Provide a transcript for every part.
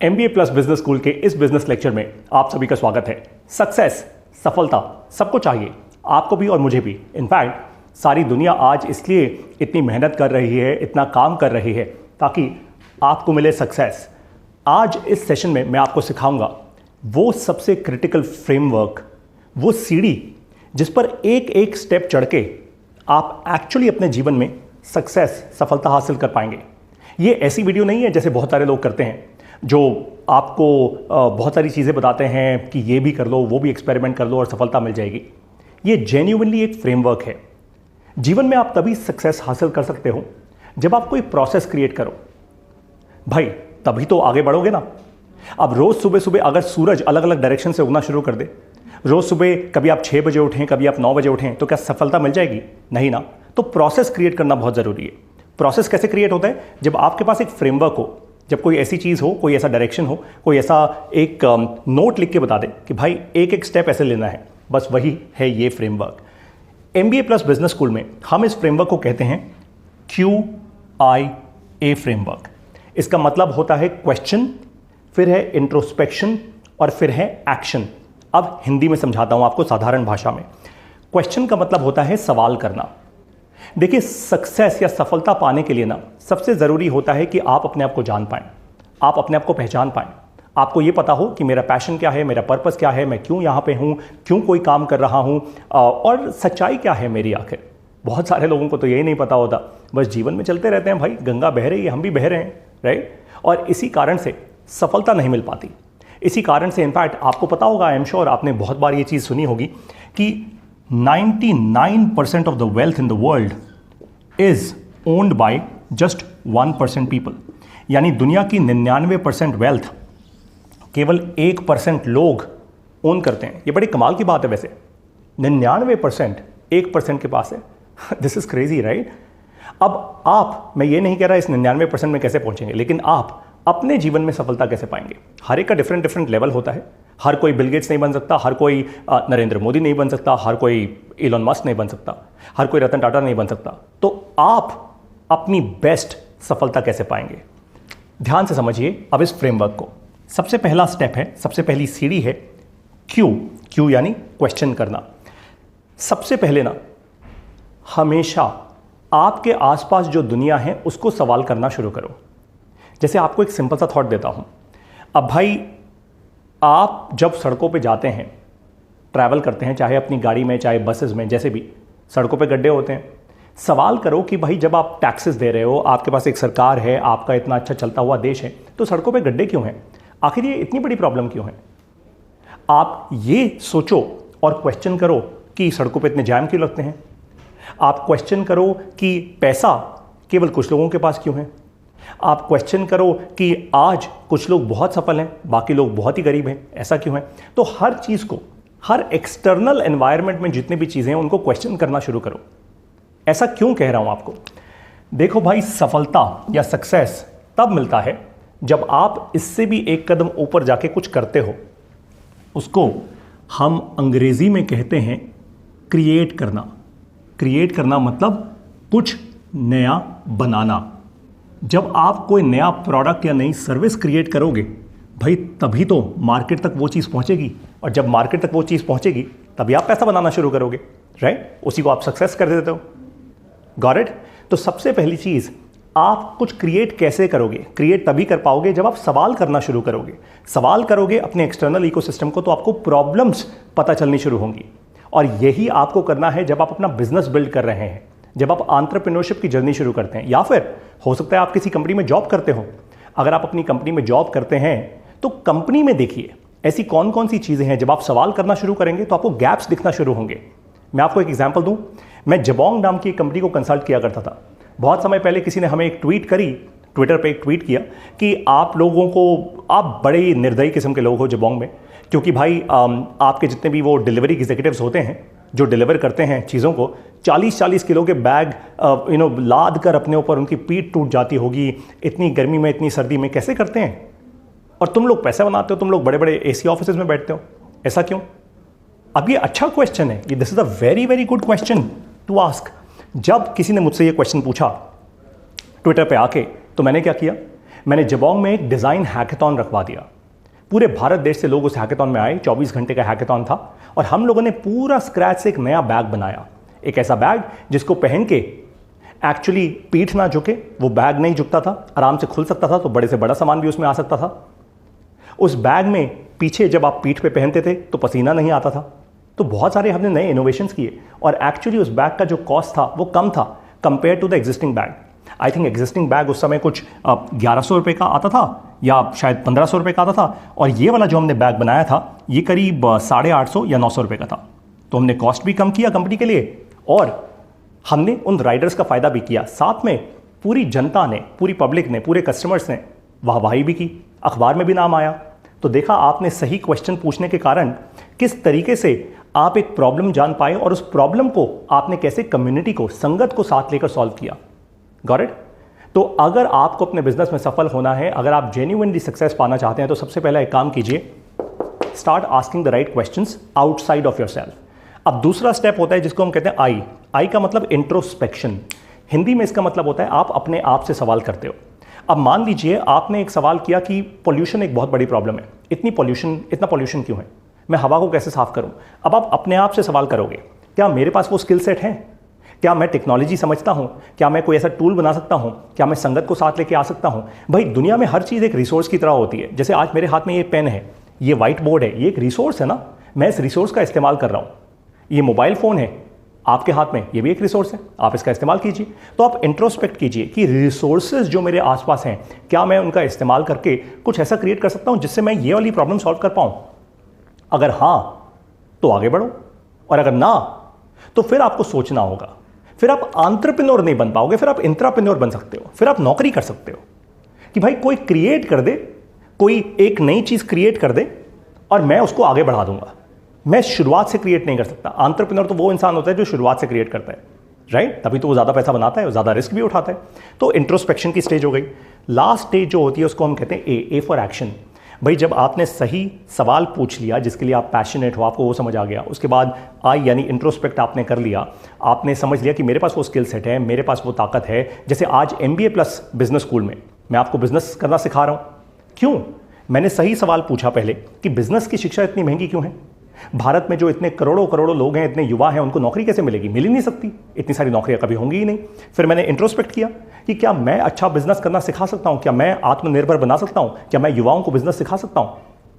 MBA plus business school के इस business lecture में आप सभी का स्वागत है। सक्सेस, सफलता सबको चाहिए, आपको भी और मुझे भी। इनफैक्ट सारी दुनिया आज इसलिए इतनी मेहनत कर रही है, इतना काम कर रही है ताकि आपको मिले सक्सेस। आज इस सेशन में मैं आपको सिखाऊंगा वो सबसे क्रिटिकल फ्रेमवर्क, वो सीढ़ी जिस पर एक एक स्टेप चढ़ के आप एक्चुअली अपने जीवन में सक्सेस, सफलता हासिल कर पाएंगे। ये ऐसी वीडियो नहीं है जैसे बहुत सारे लोग करते हैं जो आपको बहुत सारी चीज़ें बताते हैं कि ये भी कर लो, वो भी एक्सपेरिमेंट कर लो और सफलता मिल जाएगी। ये जेन्युइनली एक फ्रेमवर्क है। जीवन में आप तभी सक्सेस हासिल कर सकते हो जब आप कोई प्रोसेस क्रिएट करो भाई, तभी तो आगे बढ़ोगे ना। अब रोज़ सुबह सुबह अगर सूरज अलग अलग डायरेक्शन से उगना शुरू कर दे, रोज़ सुबह कभी आप 6 बजे उठें, कभी आप 9 बजे उठें, तो क्या सफलता मिल जाएगी? नहीं ना। तो प्रोसेस क्रिएट करना बहुत ज़रूरी है। प्रोसेस कैसे क्रिएट होता है? जब आपके पास एक फ्रेमवर्क हो, जब कोई ऐसी चीज़ हो, कोई ऐसा डायरेक्शन हो, कोई ऐसा एक नोट लिख के बता दे कि भाई एक एक स्टेप ऐसे लेना है, बस वही है ये framework. MBA plus business school में हम इस फ्रेमवर्क को कहते हैं QIA फ्रेमवर्क। इसका मतलब होता है क्वेश्चन, फिर है इंट्रोस्पेक्शन और फिर है एक्शन। अब हिंदी में समझाता हूं आपको साधारण भाषा में। क्वेश्चन का मतलब होता है सवाल करना। देखिए, सक्सेस या सफलता पाने के लिए ना सबसे ज़रूरी होता है कि आप अपने आप को जान पाएं, आप अपने आप को पहचान पाएं। आपको ये पता हो कि मेरा पैशन क्या है, मेरा पर्पस क्या है, मैं क्यों यहाँ पे हूँ, क्यों कोई काम कर रहा हूँ और सच्चाई क्या है मेरी आखिर। बहुत सारे लोगों को तो यही नहीं पता होता, बस जीवन में चलते रहते हैं। भाई गंगा बह रही है, हम भी बह रहे हैं, राइट। और इसी कारण से सफलता नहीं मिल पाती। इसी कारण से इनफैक्ट आपको पता होगा, आई एम श्योर आपने बहुत बार ये चीज़ सुनी होगी कि 99% of the wealth in the world is owned by just 1% people। यानी दुनिया की 99% वेल्थ केवल 1% लोग ओन करते हैं। ये बड़ी कमाल की बात है वैसे। 99% 1% के पास है। This is crazy, right. अब आप, मैं ये नहीं कह रहा इस 99% में कैसे पहुंचेंगे, लेकिन आप अपने जीवन में सफलता कैसे पाएंगे। हर एक का डिफरेंट लेवल होता है। हर कोई बिल गेट्स नहीं बन सकता, हर कोई नरेंद्र मोदी नहीं बन सकता, हर कोई इलॉन मस्क नहीं बन सकता, हर कोई रतन टाटा नहीं बन सकता। तो आप अपनी बेस्ट सफलता कैसे पाएंगे? ध्यान से समझिए अब इस फ्रेमवर्क को। सबसे पहला स्टेप है, सबसे पहली सीढ़ी है क्यू यानी क्वेश्चन करना। सबसे पहले ना हमेशा आपके आसपास जो दुनिया है उसको सवाल करना शुरू करो। जैसे आपको एक सिंपल सा थॉट देता हूं। अब भाई, आप जब सड़कों पे जाते हैं, ट्रैवल करते हैं, चाहे अपनी गाड़ी में, चाहे बसेस में, जैसे भी, सड़कों पे गड्ढे होते हैं। सवाल करो कि भाई जब आप टैक्सेस दे रहे हो, आपके पास एक सरकार है, आपका इतना अच्छा चलता हुआ देश है, तो सड़कों पे गड्ढे क्यों हैं? आखिर ये इतनी बड़ी प्रॉब्लम क्यों है? आप ये सोचो और क्वेश्चन करो कि सड़कों पे इतने जाम क्यों लगते हैं। आप क्वेश्चन करो कि पैसा केवल कुछ लोगों के पास क्यों है। आप क्वेश्चन करो कि आज कुछ लोग बहुत सफल हैं, बाकी लोग बहुत ही गरीब हैं, ऐसा क्यों है। तो हर चीज़ को, हर एक्सटर्नल एनवायरनमेंट में जितनी भी चीज़ें हैं उनको क्वेश्चन करना शुरू करो। ऐसा क्यों कह रहा हूं आपको? देखो भाई, सफलता या सक्सेस तब मिलता है जब आप इससे भी एक कदम ऊपर जाके कुछ करते हो। उसको हम अंग्रेजी में कहते हैं क्रिएट करना। क्रिएट करना मतलब कुछ नया बनाना। जब आप कोई नया प्रोडक्ट या नई सर्विस क्रिएट करोगे भाई, तभी तो मार्केट तक वो चीज़ पहुंचेगी, और जब मार्केट तक वो चीज़ पहुंचेगी तभी आप पैसा बनाना शुरू करोगे, राइट। उसी को आप सक्सेस कर देते हो। Got it? तो सबसे पहली चीज़, आप कुछ क्रिएट कैसे करोगे? क्रिएट तभी कर पाओगे जब आप सवाल करना शुरू करोगे। सवाल करोगे अपने एक्सटर्नल इकोसिस्टम को, तो आपको प्रॉब्लम्स पता चलनी शुरू होंगी। और यही आपको करना है जब आप अपना बिजनेस बिल्ड कर रहे हैं, जब आप एंटरप्रेन्योरशिप की जर्नी शुरू करते हैं, या फिर हो सकता है आप किसी कंपनी में जॉब करते हो। अगर आप अपनी कंपनी में जॉब करते हैं तो कंपनी में देखिए ऐसी कौन कौन सी चीज़ें हैं, जब आप सवाल करना शुरू करेंगे तो आपको गैप्स दिखना शुरू होंगे। मैं आपको एक एग्जांपल दूं। मैं जबोंग नाम की एक कंपनी को कंसल्ट किया करता था। बहुत समय पहले किसी ने हमें एक ट्वीट करी, ट्विटर पे एक ट्वीट किया कि आप लोगों को, आप बड़े निर्दयी किस्म के लोग हो जबोंग में, क्योंकि भाई आपके जितने भी वो डिलीवरी एग्जीक्यूटिव्स होते हैं जो डिलीवर करते हैं चीज़ों को, 40-40 किलो के बैग लाद कर अपने ऊपर, उनकी पीठ टूट जाती होगी इतनी गर्मी में, इतनी सर्दी में, कैसे करते हैं? और तुम लोग पैसे बनाते हो, तुम लोग बड़े बड़े AC ऑफिसेज में बैठते हो, ऐसा क्यों? अब ये अच्छा क्वेश्चन है, ये this is a very very good question to ask. जब किसी ने मुझसे ये क्वेश्चन पूछा ट्विटर पे आके, तो मैंने क्या किया, मैंने जबोंग में एक डिज़ाइन हैकेथॉन रखवा दिया। पूरे भारत देश से लोग उस हैकेथॉन में आए, 24 घंटे का हैकेथॉन था, और हम लोगों ने पूरा स्क्रैच से एक नया बैग बनाया। एक ऐसा बैग जिसको पहन के एक्चुअली पीठ ना झुके, वो बैग नहीं झुकता था, आराम से खुल सकता था, तो बड़े से बड़ा सामान भी उसमें आ सकता था। उस बैग में पीछे जब आप पीठ पे पहनते थे तो पसीना नहीं आता था। तो बहुत सारे हमने नए इनोवेशंस किए, और एक्चुअली उस बैग का जो कॉस्ट था वो कम था compare to the existing bag. I think existing bag उस समय कुछ 1100 रुपये का आता था, या शायद 1500 रुपये का आता था, और ये वाला जो हमने बैग बनाया था ये करीब 850 या 900 रुपये का था। तो हमने कॉस्ट भी कम किया कंपनी के लिए, और हमने उन राइडर्स का फ़ायदा भी किया। साथ में पूरी जनता ने, पूरी पब्लिक ने, पूरे कस्टमर्स ने वाहवाही भी की, अखबार में भी नाम आया। तो देखा आपने सही क्वेश्चन पूछने के कारण किस तरीके से आप एक प्रॉब्लम जान पाए, और उस प्रॉब्लम को आपने कैसे कम्युनिटी को, संगत को साथ लेकर सॉल्व किया। Got it? तो अगर आपको अपने बिजनेस में सफल होना है, अगर आप जेन्युइनली सक्सेस पाना चाहते हैं, तो सबसे पहला एक काम कीजिए, start asking the right questions outside of yourself. अब दूसरा स्टेप होता है जिसको हम कहते हैं आई। आई का मतलब इंट्रोस्पेक्शन। हिंदी में इसका मतलब होता है आप अपने आप से सवाल करते हो। अब मान लीजिए आपने एक सवाल किया कि पोल्यूशन एक बहुत बड़ी प्रॉब्लम है, इतना पोल्यूशन क्यों है, मैं हवा को कैसे साफ करूं। अब आप अपने आप से सवाल करोगे, क्या मेरे पास वो स्किल सेट है, क्या मैं टेक्नोलॉजी समझता हूं, क्या मैं कोई ऐसा टूल बना सकता हूं, क्या मैं संगत को साथ लेके आ सकता हूं। भाई दुनिया में हर चीज़ एक रिसोर्स की तरह होती है। जैसे आज मेरे हाथ में ये पेन है, ये व्हाइट बोर्ड है, ये एक रिसोर्स है ना, मैं इस रिसोर्स का इस्तेमाल कर रहा हूं। ये मोबाइल फ़ोन है आपके हाथ में, ये भी एक रिसोर्स है, आप इसका इस्तेमाल कीजिए। तो आप इंट्रोस्पेक्ट कीजिए कि रिसोर्सेज जो मेरे आसपास हैं, क्या मैं उनका इस्तेमाल करके कुछ ऐसा क्रिएट कर सकता हूं जिससे मैं ये वाली प्रॉब्लम सॉल्व कर पाऊं। अगर हां तो आगे बढ़ो, और अगर ना तो फिर आपको सोचना होगा। फिर आप एंटरप्रेन्योर नहीं बन पाओगे, फिर आप इंट्राप्रेन्योर बन सकते हो, फिर आप नौकरी कर सकते हो कि भाई कोई क्रिएट कर दे, कोई एक नई चीज क्रिएट कर दे और मैं उसको आगे बढ़ा दूंगा। मैं शुरुआत से क्रिएट नहीं कर सकता। एंटरप्रेन्योर तो वो इंसान होता है जो शुरुआत से क्रिएट करता है, राइट? तभी तो वो ज़्यादा पैसा बनाता है, ज़्यादा रिस्क भी उठाता है। तो इंट्रोस्पेक्शन की स्टेज हो गई। लास्ट स्टेज जो होती है उसको हम कहते हैं ए फॉर एक्शन। भाई जब आपने सही सवाल पूछ लिया जिसके लिए आप पैशनेट हो, आपको वो समझ आ गया, उसके बाद आई यानी इंट्रोस्पेक्ट आपने कर लिया, आपने समझ लिया कि मेरे पास वो स्किल सेट है, मेरे पास वो ताकत है। जैसे आज MBA प्लस बिजनेस स्कूल में मैं आपको बिजनेस करना सिखा रहा हूँ। क्यों? मैंने सही सवाल पूछा पहले कि बिजनेस की शिक्षा इतनी महंगी क्यों है। भारत में जो इतने करोड़ों करोड़ों लोग हैं, इतने युवा हैं, उनको नौकरी कैसे मिलेगी? मिल ही नहीं सकती, इतनी सारी नौकरियां कभी होंगी ही नहीं। फिर मैंने इंट्रोस्पेक्ट किया कि क्या मैं अच्छा बिजनेस करना सिखा सकता हूं, क्या मैं आत्मनिर्भर बना सकता हूं, क्या मैं युवाओं को बिजनेस सिखा सकता हूं।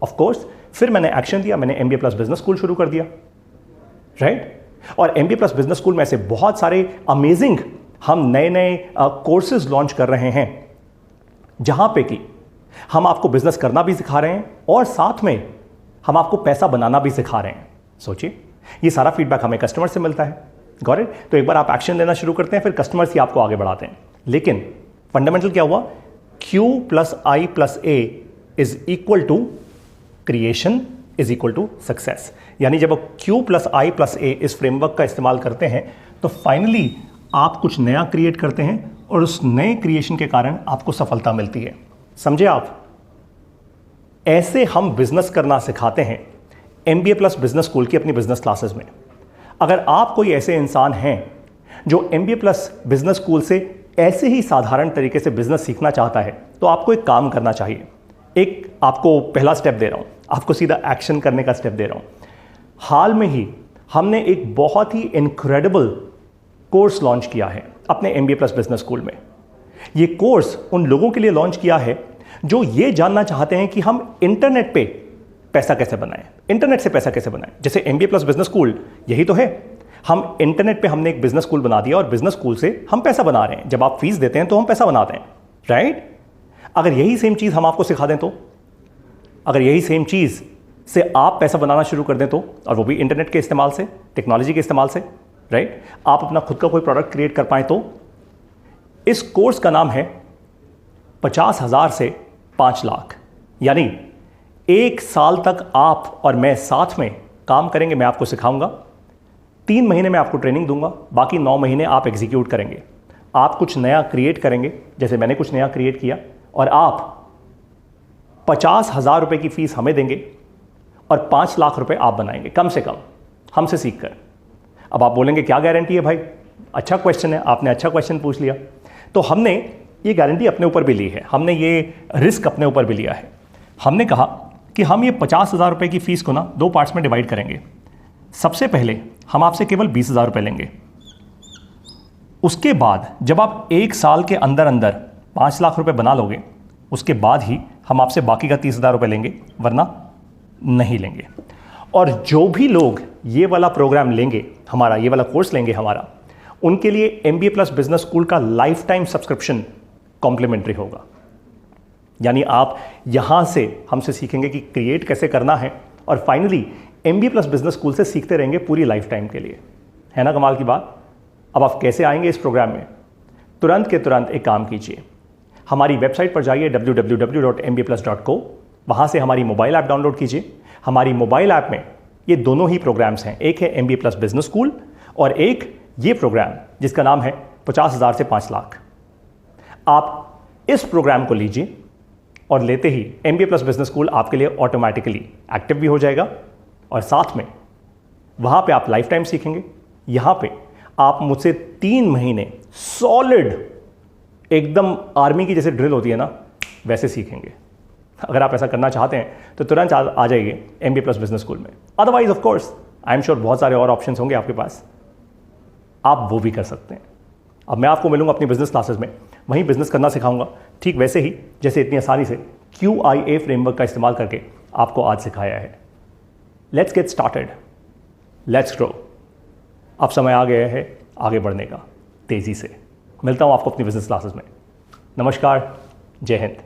ऑफ कोर्स फिर मैंने एक्शन दिया, मैंने MBA प्लस बिजनेस स्कूल शुरू कर दिया, राइट? और MBA प्लस बिजनेस स्कूल में ऐसे बहुत सारे अमेजिंग हम नए नए कोर्सेज लॉन्च कर रहे हैं जहां पे कि हम आपको बिजनेस करना भी सिखा रहे हैं और साथ में हम आपको पैसा बनाना भी सिखा रहे हैं। सोचिए, ये सारा फीडबैक हमें कस्टमर से मिलता है। Got it? तो एक बार आप एक्शन लेना शुरू करते हैं, फिर कस्टमर्स ही आपको आगे बढ़ाते हैं। लेकिन फंडामेंटल क्या हुआ? Q plus I plus A is equal to creation is equal to success. यानी जब आप Q plus I plus A इस फ्रेमवर्क का इस्तेमाल करते हैं तो फाइनली आप कुछ नया क्रिएट करते हैं और उस नए क्रिएशन के कारण आपको सफलता मिलती है। समझे आप? ऐसे हम बिजनेस करना सिखाते हैं MBA प्लस बिजनेस स्कूल की अपनी बिजनेस क्लासेस में। अगर आप कोई ऐसे इंसान हैं जो MBA प्लस बिजनेस स्कूल से ऐसे ही साधारण तरीके से बिजनेस सीखना चाहता है, तो आपको एक काम करना चाहिए। एक आपको पहला स्टेप दे रहा हूं, आपको सीधा एक्शन करने का स्टेप दे रहा हूं। हाल में ही हमने एक बहुत ही इनक्रेडिबल कोर्स लॉन्च किया है अपने MBA प्लस बिजनेस स्कूल में। ये कोर्स उन लोगों के लिए लॉन्च किया है जो ये जानना चाहते हैं कि हम इंटरनेट पे पैसा कैसे बनाएं, इंटरनेट से पैसा कैसे बनाएं। जैसे MBA प्लस बिजनेस स्कूल यही तो है, हम इंटरनेट पे हमने एक बिजनेस स्कूल बना दिया और बिजनेस स्कूल से हम पैसा बना रहे हैं। जब आप फीस देते हैं तो हम पैसा बनाते हैं, राइट? अगर यही सेम चीज हम आपको सिखा दें तो, अगर यही सेम चीज से आप पैसा बनाना शुरू कर दें तो, और वो भी इंटरनेट के इस्तेमाल से, टेक्नोलॉजी के इस्तेमाल से, राइट? आप अपना खुद का कोई प्रोडक्ट क्रिएट कर पाए तो। इस कोर्स का नाम है 50,000 से 5 लाख, यानी 1 साल तक आप और मैं साथ में काम करेंगे। मैं आपको सिखाऊंगा, 3 महीने में आपको ट्रेनिंग दूंगा, बाकी 9 महीने आप एग्जीक्यूट करेंगे। आप कुछ नया क्रिएट करेंगे, जैसे मैंने कुछ नया क्रिएट किया, और आप 50,000 रुपए की फीस हमें देंगे और 5 लाख रुपए आप बनाएंगे कम से कम हमसे सीख कर। अब आप बोलेंगे क्या गारंटी है भाई? अच्छा क्वेश्चन है, आपने अच्छा क्वेश्चन पूछ लिया। तो हमने ये गारंटी अपने ऊपर भी ली है, हमने ये रिस्क अपने ऊपर भी लिया है। हमने कहा कि हम ये 50,000 रुपये की फ़ीस को ना 2 पार्ट्स में डिवाइड करेंगे। सबसे पहले हम आपसे केवल 20,000 रुपये लेंगे। उसके बाद जब आप 1 साल के अंदर अंदर 5 लाख रुपए बना लोगे, उसके बाद ही हम आपसे बाकी का 30,000 रुपये लेंगे, वरना नहीं लेंगे। और जो भी लोग ये वाला प्रोग्राम लेंगे हमारा, ये वाला कोर्स लेंगे हमारा, उनके लिए MBA प्लस बिजनेस स्कूल का लाइफ टाइम सब्सक्रिप्शन कॉम्प्लीमेंट्री होगा। यानी आप यहां से हमसे सीखेंगे कि क्रिएट कैसे करना है, और finally MBA plus business school से सीखते रहेंगे पूरी लाइफ टाइम के लिए। है ना कमाल की बात। अब आप कैसे आएंगे इस प्रोग्राम में? तुरंत के तुरंत एक काम कीजिए, हमारी वेबसाइट पर जाइए www.mbaplus.co। वहां से हमारी मोबाइल ऐप डाउनलोड कीजिए। हमारी मोबाइल ऐप में ये दोनों ही प्रोग्राम्स हैं, एक है MBA प्लस बिजनेस स्कूल और एक ये प्रोग्राम जिसका नाम है 50,000 से 5 लाख। आप इस प्रोग्राम को लीजिए और लेते ही MBA प्लस बिजनेस स्कूल आपके लिए ऑटोमेटिकली एक्टिव भी हो जाएगा, और साथ में वहां पे आप लाइफ टाइम सीखेंगे। यहां पे आप मुझसे 3 महीने सॉलिड, एकदम आर्मी की जैसे ड्रिल होती है ना, वैसे सीखेंगे। अगर आप ऐसा करना चाहते हैं तो तुरंत आ जाइए MBA प्लस बिजनेस स्कूल में। Otherwise of course I am sure बहुत सारे और ऑप्शंस होंगे आपके पास, आप वो भी कर सकते हैं। अब मैं आपको मिलूंगा अपनी बिजनेस क्लासेस में, वहीं बिजनेस करना सिखाऊंगा, ठीक वैसे ही जैसे इतनी आसानी से QIA फ्रेमवर्क का इस्तेमाल करके आपको आज सिखाया है। Let's get started, let's grow. अब समय आ गया है आगे बढ़ने का, तेजी से। मिलता हूं आपको अपनी बिजनेस क्लासेस में। नमस्कार, जय हिंद।